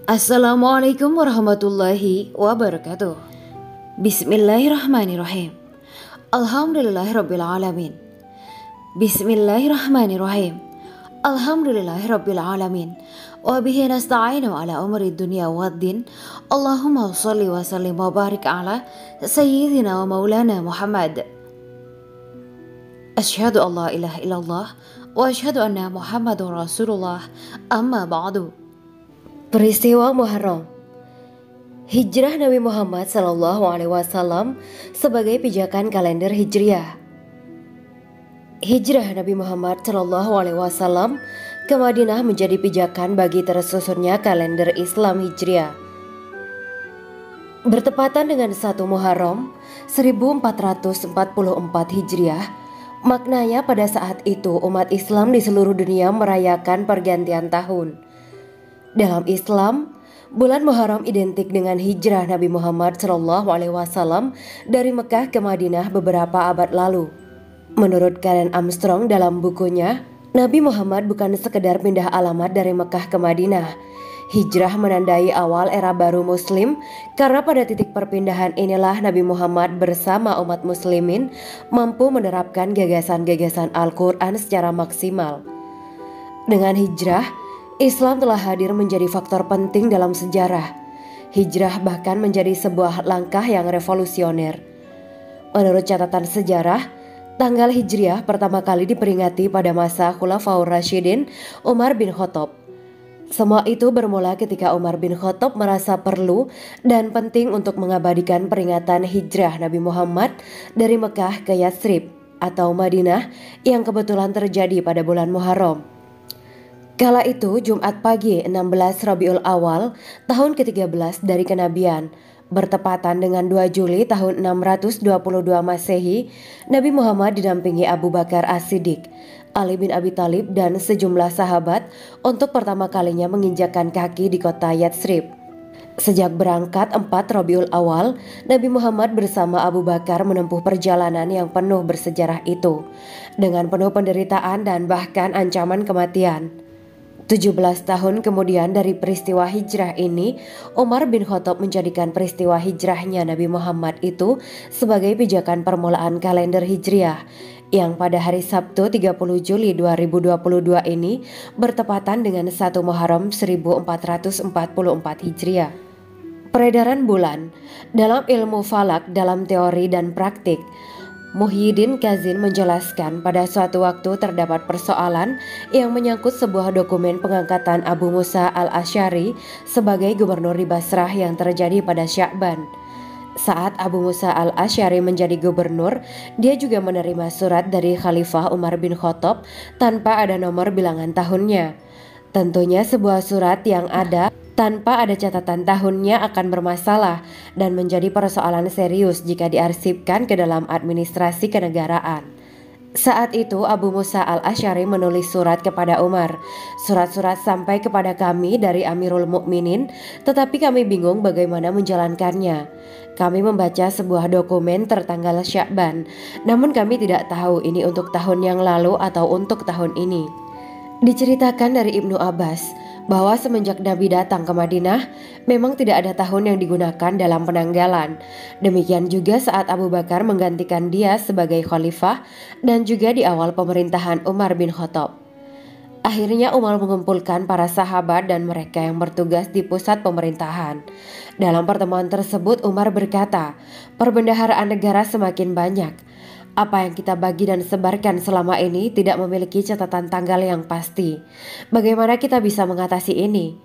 Assalamualaikum warahmatullahi wabarakatuh. Bismillahirrahmanirrahim. Alhamdulillahirabbil alamin. Bismillahirrahmanirrahim. Alhamdulillahirabbil alamin. Wa bihi nasta'inu ala umuri dunya waddin. Allahumma shalli wa sallim wa barik ala sayyidina wa maulana Muhammad. Asyhadu an la ilaha illallah wa asyhadu anna Muhammadur Rasulullah. Amma ba'du. Peristiwa Muharram. Hijrah Nabi Muhammad SAW sebagai pijakan kalender Hijriah. Hijrah Nabi Muhammad SAW ke Madinah menjadi pijakan bagi tersusunnya kalender Islam Hijriah. Bertepatan dengan 1 Muharram 1444 Hijriah, maknanya pada saat itu umat Islam di seluruh dunia merayakan pergantian tahun. Dalam Islam, bulan Muharram identik dengan hijrah Nabi Muhammad SAW dari Mekah ke Madinah beberapa abad lalu. Menurut Karen Armstrong dalam bukunya, Nabi Muhammad bukan sekedar pindah alamat dari Mekah ke Madinah. Hijrah menandai awal era baru Muslim karena pada titik perpindahan inilah Nabi Muhammad bersama umat muslimin mampu menerapkan gagasan-gagasan Al-Quran secara maksimal. Dengan hijrah, Islam telah hadir menjadi faktor penting dalam sejarah. Hijrah bahkan menjadi sebuah langkah yang revolusioner. Menurut catatan sejarah, tanggal Hijriah pertama kali diperingati pada masa Khulafaur Rasyidin Umar bin Khattab. Semua itu bermula ketika Umar bin Khattab merasa perlu dan penting untuk mengabadikan peringatan hijrah Nabi Muhammad dari Mekah ke Yatsrib atau Madinah yang kebetulan terjadi pada bulan Muharram. Kala itu Jumat pagi 16 Rabiul Awal tahun ke-13 dari kenabian, bertepatan dengan 2 Juli tahun 622 Masehi, Nabi Muhammad didampingi Abu Bakar As-Siddiq, Ali bin Abi Thalib dan sejumlah sahabat untuk pertama kalinya menginjakkan kaki di kota Yatsrib. Sejak berangkat 4 Rabiul Awal, Nabi Muhammad bersama Abu Bakar menempuh perjalanan yang penuh bersejarah itu, dengan penuh penderitaan dan bahkan ancaman kematian. 17 tahun kemudian dari peristiwa hijrah ini, Umar bin Khattab menjadikan peristiwa hijrahnya Nabi Muhammad itu sebagai pijakan permulaan kalender Hijriah yang pada hari Sabtu 30 Juli 2022 ini bertepatan dengan 1 Muharram 1444 Hijriah. Peredaran bulan dalam ilmu falak dalam teori dan praktik. Muhyiddin Kazin menjelaskan pada suatu waktu terdapat persoalan yang menyangkut sebuah dokumen pengangkatan Abu Musa al-Asy'ari sebagai gubernur di Basrah yang terjadi pada Sya'ban. Saat Abu Musa al-Asy'ari menjadi gubernur, dia juga menerima surat dari Khalifah Umar bin Khattab tanpa ada nomor bilangan tahunnya. Tentunya sebuah surat yang ada tanpa ada catatan tahunnya akan bermasalah dan menjadi persoalan serius jika diarsipkan ke dalam administrasi kenegaraan. Saat itu Abu Musa al-Asy'ari menulis surat kepada Umar. Surat-surat sampai kepada kami dari Amirul Mukminin, tetapi kami bingung bagaimana menjalankannya. Kami membaca sebuah dokumen tertanggal Sya'ban, namun kami tidak tahu ini untuk tahun yang lalu atau untuk tahun ini. Diceritakan dari Ibnu Abbas bahwa semenjak Nabi datang ke Madinah, memang tidak ada tahun yang digunakan dalam penanggalan. Demikian juga saat Abu Bakar menggantikan dia sebagai khalifah dan juga di awal pemerintahan Umar bin Khattab. Akhirnya Umar mengumpulkan para sahabat dan mereka yang bertugas di pusat pemerintahan. Dalam pertemuan tersebut Umar berkata, perbendaharaan negara semakin banyak. Apa yang kita bagi dan sebarkan selama ini tidak memiliki catatan tanggal yang pasti. Bagaimana kita bisa mengatasi ini?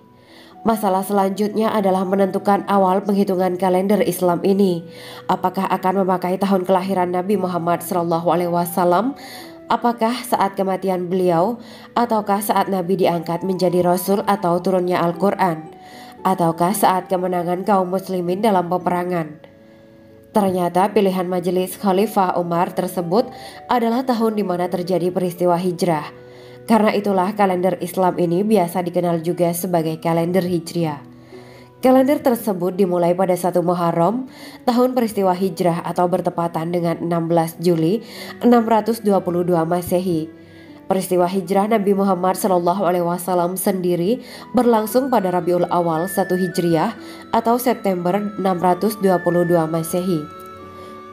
Masalah selanjutnya adalah menentukan awal penghitungan kalender Islam ini. Apakah akan memakai tahun kelahiran Nabi Muhammad SAW? Apakah saat kematian beliau? Ataukah saat Nabi diangkat menjadi Rasul atau turunnya Al-Quran? Ataukah saat kemenangan kaum muslimin dalam peperangan? Ternyata pilihan majelis Khalifah Umar tersebut adalah tahun di mana terjadi peristiwa hijrah. Karena itulah kalender Islam ini biasa dikenal juga sebagai kalender Hijriah. Kalender tersebut dimulai pada 1 Muharram, tahun peristiwa hijrah atau bertepatan dengan 16 Juli 622 Masehi. Peristiwa hijrah Nabi Muhammad SAW sendiri berlangsung pada Rabiul Awal 1 Hijriah atau September 622 Masehi.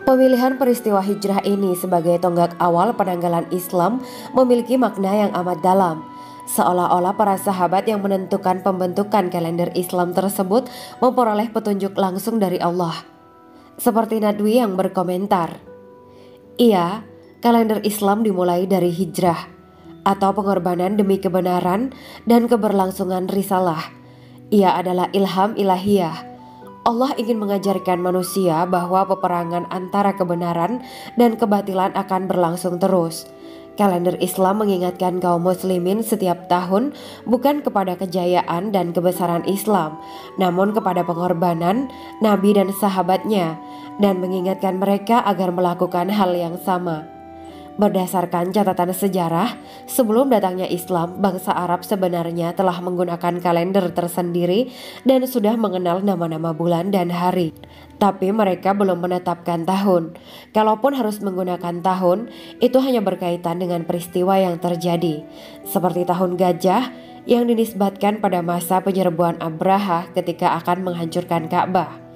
Pemilihan peristiwa hijrah ini sebagai tonggak awal penanggalan Islam memiliki makna yang amat dalam. Seolah-olah para sahabat yang menentukan pembentukan kalender Islam tersebut memperoleh petunjuk langsung dari Allah. Seperti Nadwi yang berkomentar, "Iya, kalender Islam dimulai dari hijrah atau pengorbanan demi kebenaran dan keberlangsungan risalah. Ia adalah ilham ilahiyah. Allah ingin mengajarkan manusia bahwa peperangan antara kebenaran dan kebatilan akan berlangsung terus. Kalender Islam mengingatkan kaum muslimin setiap tahun bukan kepada kejayaan dan kebesaran Islam, namun kepada pengorbanan Nabi dan sahabatnya, dan mengingatkan mereka agar melakukan hal yang sama." Berdasarkan catatan sejarah, sebelum datangnya Islam, bangsa Arab sebenarnya telah menggunakan kalender tersendiri dan sudah mengenal nama-nama bulan dan hari. Tapi mereka belum menetapkan tahun. Kalaupun harus menggunakan tahun, itu hanya berkaitan dengan peristiwa yang terjadi. Seperti tahun gajah yang dinisbatkan pada masa penyerbuan Abraha ketika akan menghancurkan Ka'bah.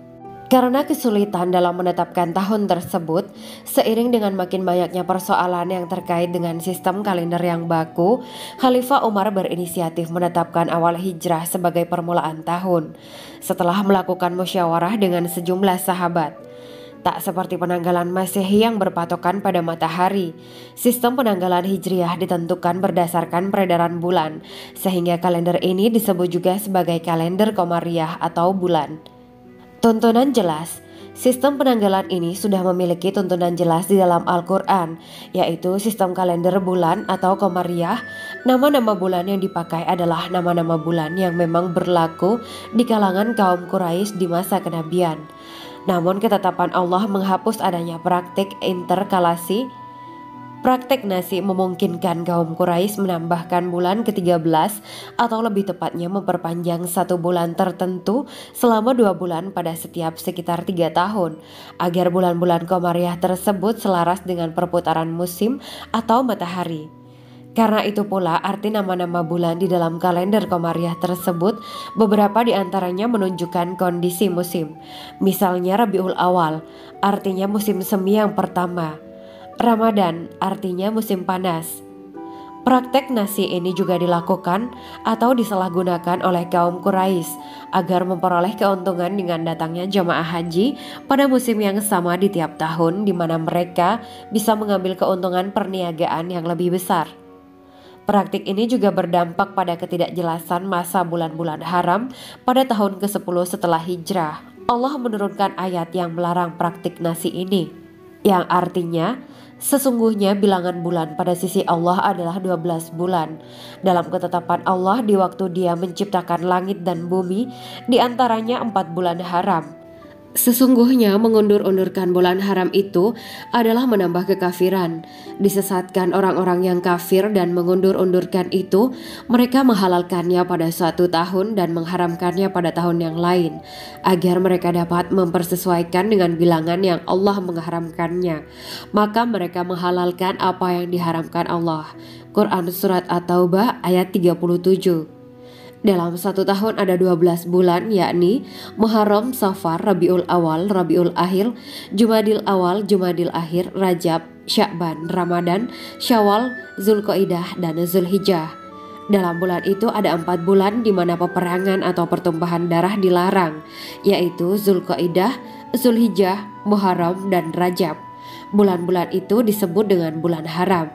Karena kesulitan dalam menetapkan tahun tersebut, seiring dengan makin banyaknya persoalan yang terkait dengan sistem kalender yang baku, Khalifah Umar berinisiatif menetapkan awal hijrah sebagai permulaan tahun, setelah melakukan musyawarah dengan sejumlah sahabat. Tak seperti penanggalan Masehi yang berpatokan pada matahari, sistem penanggalan Hijriah ditentukan berdasarkan peredaran bulan, sehingga kalender ini disebut juga sebagai kalender Qamariyah atau bulan. Tuntunan jelas. Sistem penanggalan ini sudah memiliki tuntunan jelas di dalam Al-Quran, yaitu sistem kalender bulan atau Qamariyah. Nama-nama bulan yang dipakai adalah nama-nama bulan yang memang berlaku di kalangan kaum Quraisy di masa kenabian. Namun ketetapan Allah menghapus adanya praktik interkalasi. Praktek nasi memungkinkan kaum Quraisy menambahkan bulan ke-13 atau lebih tepatnya memperpanjang satu bulan tertentu selama 2 bulan pada setiap sekitar 3 tahun agar bulan-bulan Qamariyah tersebut selaras dengan perputaran musim atau matahari. Karena itu pula arti nama-nama bulan di dalam kalender Qamariyah tersebut beberapa di antaranya menunjukkan kondisi musim. Misalnya Rabiul Awal artinya musim semi yang pertama. Ramadan artinya musim panas. Praktek nasi ini juga dilakukan atau disalahgunakan oleh kaum Quraisy agar memperoleh keuntungan dengan datangnya jamaah haji pada musim yang sama di tiap tahun, di mana mereka bisa mengambil keuntungan perniagaan yang lebih besar. Praktik ini juga berdampak pada ketidakjelasan masa bulan-bulan haram pada tahun ke-10 setelah hijrah. Allah menurunkan ayat yang melarang praktik nasi ini, yang artinya sesungguhnya bilangan bulan pada sisi Allah adalah 12 bulan. Dalam ketetapan Allah di waktu Dia menciptakan langit dan bumi, di antaranya 4 bulan haram. Sesungguhnya mengundur-undurkan bulan haram itu adalah menambah kekafiran. Disesatkan orang-orang yang kafir dan mengundur-undurkan itu, mereka menghalalkannya pada suatu tahun dan mengharamkannya pada tahun yang lain, agar mereka dapat mempersesuaikan dengan bilangan yang Allah mengharamkannya. Maka mereka menghalalkan apa yang diharamkan Allah. Quran Surat At-Taubah ayat 37. Dalam satu tahun ada 12 bulan, yakni Muharram, Safar, Rabiul Awal, Rabiul Akhir, Jumadil Awal, Jumadil Akhir, Rajab, Sya'ban, Ramadan, Syawal, Zulqaidah, dan Zulhijjah. Dalam bulan itu ada 4 bulan di mana peperangan atau pertumpahan darah dilarang, yaitu Zulqaidah, Zulhijjah, Muharram, dan Rajab. Bulan-bulan itu disebut dengan bulan haram.